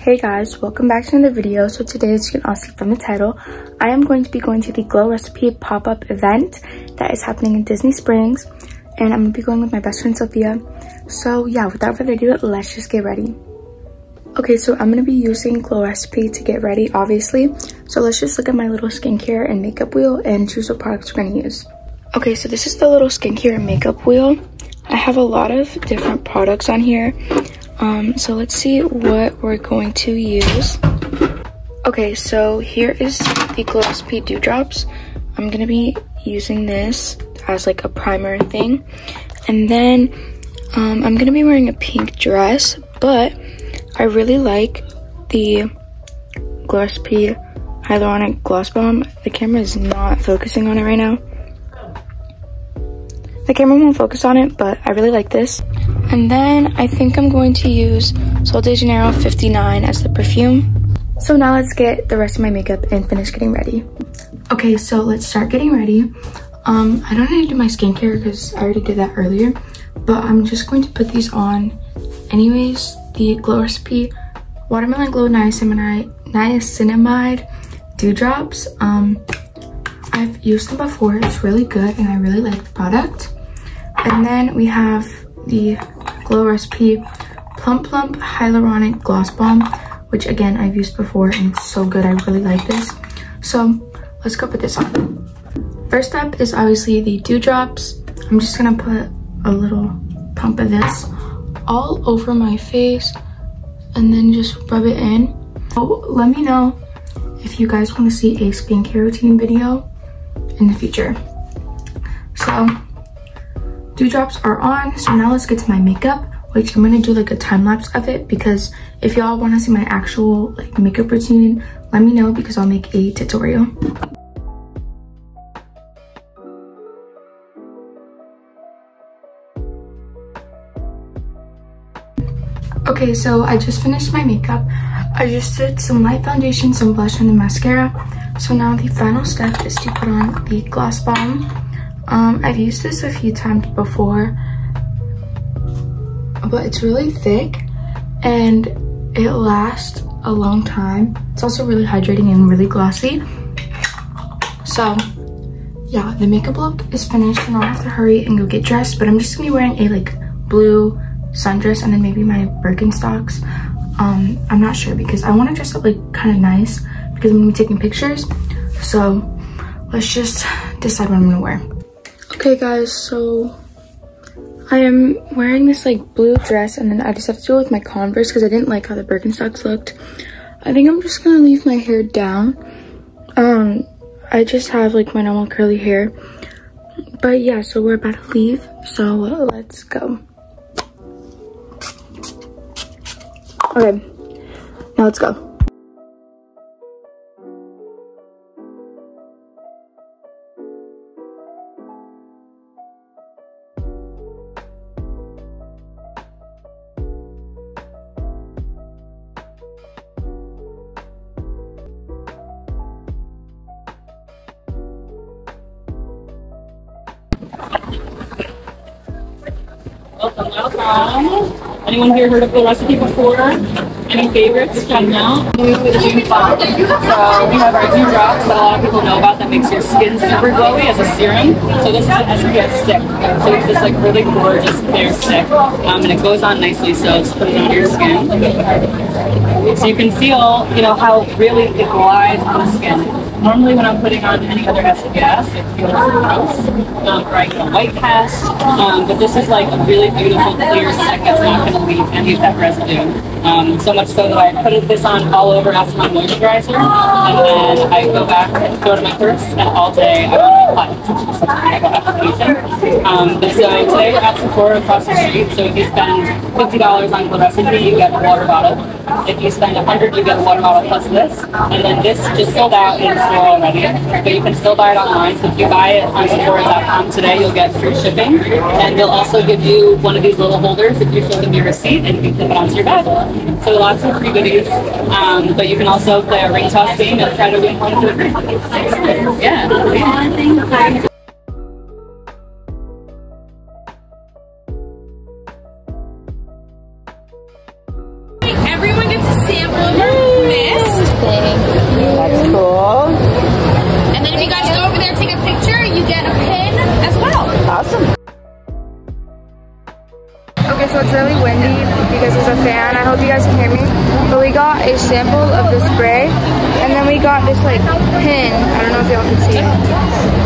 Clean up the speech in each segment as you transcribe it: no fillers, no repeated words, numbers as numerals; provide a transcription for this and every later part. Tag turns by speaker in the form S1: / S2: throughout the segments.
S1: Hey guys, welcome back to another video. So today, as you can also see from the title, I am going to be going to the Glow Recipe pop-up event that is happening in Disney Springs, and I'm gonna be going with my best friend Sophia. So yeah, without further ado, let's just get ready. Okay, so I'm gonna be using Glow Recipe to get ready, obviously. So let's just look at my little skincare and makeup wheel and choose what products we're gonna use. Okay, so this is the little skincare and makeup wheel. I have a lot of different products on here. So let's see what we're going to use. Okay, so here is the Glow Recipe Dewdrops. I'm gonna be using this as like a primer thing. And then I'm gonna be wearing a pink dress, but I really like the Glow Recipe Hyaluronic Gloss Bomb. The camera is not focusing on it right now. The camera won't focus on it, but I really like this. And then I think I'm going to use Sol de Janeiro 59 as the perfume. So now let's get the rest of my makeup and finish getting ready. Okay, so let's start getting ready. I don't need to do my skincare because I already did that earlier, but I'm just going to put these on anyways. The Glow Recipe Watermelon Glow Niacinamide Dewdrops. I've used them before. It's really good and I really like the product. And then we have the Glow Recipe Plump Hyaluronic Gloss Bomb, which again I've used before and it's so good. I really like this. So let's go put this on. First up is obviously the Dewdrops. I'm just gonna put a little pump of this all over my face and then just rub it in. So let me know if you guys want to see a skincare routine video in the future. So Dewdrops are on, so now let's get to my makeup, which I'm gonna do like a time lapse of it, because if y'all want to see my actual like makeup routine, let me know because I'll make a tutorial. Okay, so I just finished my makeup. I just did some light foundation, some blush, and the mascara. So now the final step is to put on the Gloss Bomb. I've used this a few times before, but it's really thick and it lasts a long time. It's also really hydrating and really glossy. So yeah, the makeup look is finished and I'll have to hurry and go get dressed, but I'm just gonna be wearing a like blue sundress and then maybe my Birkenstocks. I'm not sure because I want to dress up like kind of nice because I'm gonna be taking pictures. So let's just decide what I'm gonna wear. Okay guys, so I am wearing this like blue dress and then I decided to go with my Converse because I didn't like how the Birkenstocks looked. I think I'm just gonna leave my hair down. I just have like my normal curly hair. But yeah, so we're about to leave, so let's go. Okay, now let's go.
S2: Welcome. Anyone here heard of the recipe before? Any favorites? Try them out. We have our Dewdrops that a lot of people know about that makes your skin super glowy as a serum. So this is an SPF stick. So it's this like really gorgeous clear stick. And it goes on nicely, so just put it on your skin. So you can feel, you know, how really it glides on the skin. Normally when I'm putting on any other SPF, it feels gross, or I get a white cast, but this is like a really beautiful clear stick that's not going to leave any of that residue. So much so that I put this on all over after my moisturizer, and then I go back, go to my purse, and all day I want to apply it. It's just like a application. But so today we're at Sephora across the street, so if you spend $50 on Glow Recipe, you get a water bottle. If you spend $100, you get a water bottle plus this, and then this just sold out in store already, but you can still buy it online. So if you buy it on Sephora.com today, you'll get free shipping, and they'll also give you one of these little holders if you show them your receipt, and you can clip it onto your bag. So lots of free goodies, but you can also play a ring toss game and try to win one for free. Yeah.
S3: Everyone gets a sample of our
S1: I hope you guys can hear me. But we got a sample of the spray, and then we got this like pin. I don't know if y'all can see it.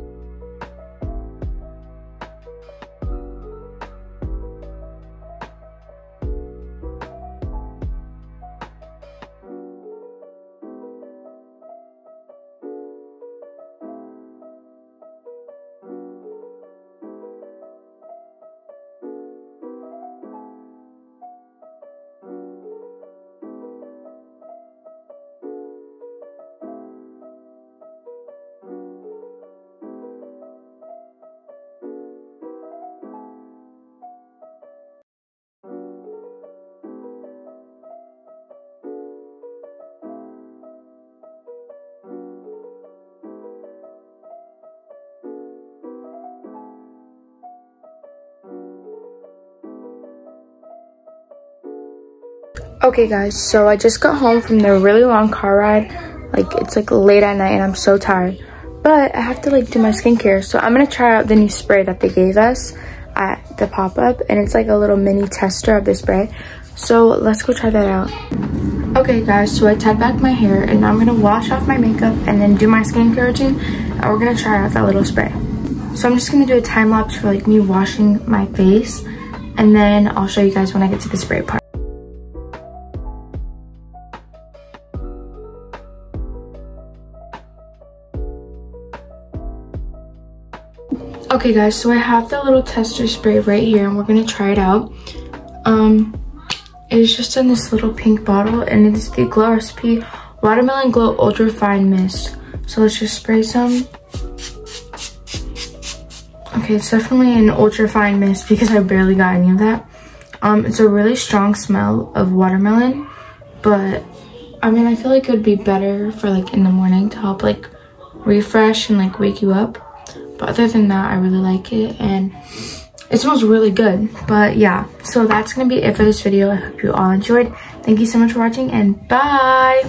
S1: Okay guys, so I just got home from the really long car ride. Like, it's like late at night and I'm so tired. But I have to like do my skincare. So I'm gonna try out the new spray that they gave us at the pop-up. And it's like a little mini tester of the spray. So let's go try that out. Okay guys, so I tied back my hair and now I'm gonna wash off my makeup and then do my skincare routine. And we're gonna try out that little spray. So I'm just gonna do a time lapse for like me washing my face. And then I'll show you guys when I get to the spray part. Okay guys, so I have the little tester spray right here and we're gonna try it out. It's just in this little pink bottle and it's the Glow Recipe Watermelon Glow Ultra Fine Mist. So let's just spray some. Okay, it's definitely an ultra fine mist because I barely got any of that. It's a really strong smell of watermelon, but I mean, I feel like it would be better for like in the morning to help like refresh and like wake you up. But other than that, I really like it and it smells really good. But yeah, so that's gonna be it for this video. I hope you all enjoyed. Thank you so much for watching and bye.